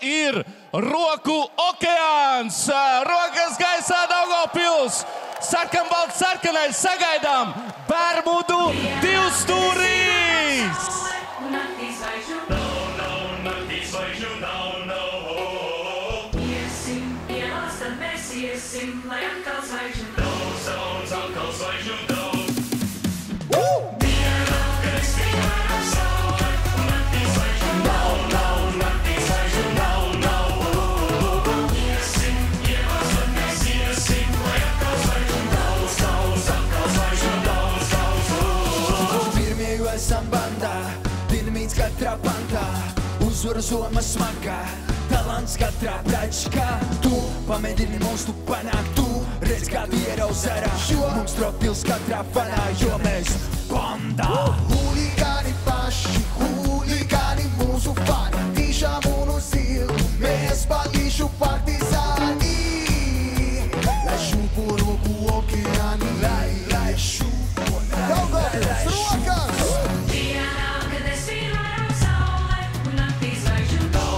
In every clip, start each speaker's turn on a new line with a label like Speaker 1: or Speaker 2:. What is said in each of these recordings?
Speaker 1: ir Roku okeāns. Rokas gaisā Daugavpils. Sarkanbalts, sarkanais sagaidām Bermudu divstūrīs.
Speaker 2: Iesim, lai atkal zvaigžņu daudz, atkal zvaigžņu daudz. Dienā, kad es piemēram saule, un naktī zvaigžņu nav, naktī zvaigžņu nav. Iesim, ievāsot mēs iesim, lai atkal zvaigžņu daudz, atkal zvaigžņu daudz.
Speaker 3: Pirmie esam bandā, dinamīts katrā pantā, uzvaru zoma smagā. Talants katrā pračkā, tu pamēģini mums tu panākt, tu redz kādu ierauz ārā, mums tropils katrā fanā, jo mēs bandā. Huligāni paši, huligāni mūsu fani, tiešām un uz ielu, mēs balīšu partizāni. Lai šūpo roku okeāni, lai šūpo, lai šūpo.
Speaker 2: Dienā, kad es piemēram saule, un naktī zvaigžņu daudz.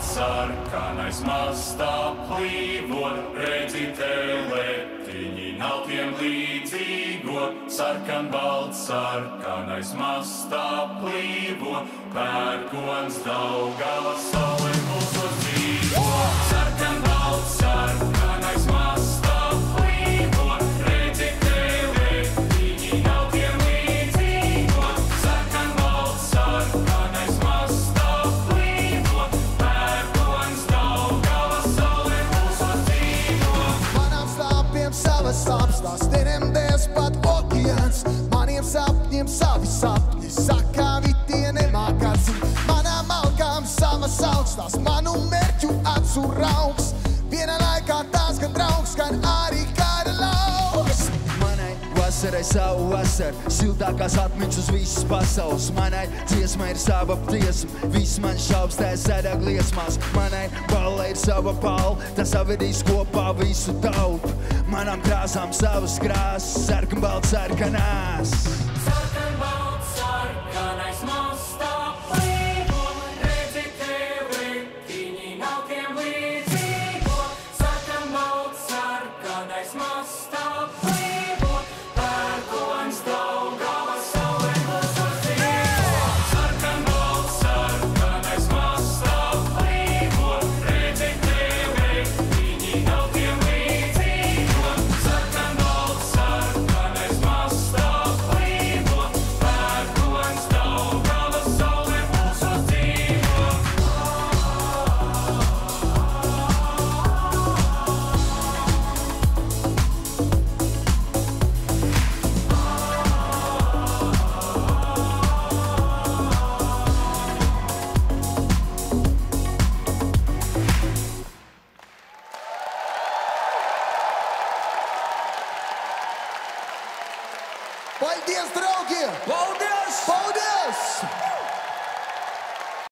Speaker 2: Sarkanais mastā plīvo, redzi teletiņi nav tiem līdzīgo. Sarkanbalts, sarkanais mastā plīvo, pērkons Daugavas saule mūsos dzīvo. Sarkanbalts, sarkanais mastā plīvo, redzi teletiņi nav tiem līdzīgo. Sarkanbalts, sarkanais mastā plīvo, pērkons Daugavas saule mūsos dzīvo.
Speaker 3: Manām slāpiem savas apstās, teniem dēļ pat okeāns. Maniem sapņiem savi sapņi, sakāvi tie nemāk atzīt. Manām alkām savas augstās, manu mērķu acu raugs. Vienā laikā tās gan draugs, gan arī kāda lauks. Manai vasarai savu vasaru, siltākās atmiņas uz visas pasaules. Manai dziesmai ir sava tiesma, viss man šaubstēs sēdāk liesmās. Manai ballai ir sava pala, tas savedīs kopā visu tautu. Manām krāsām savas krāsas, sarkanbalts, sarkanās.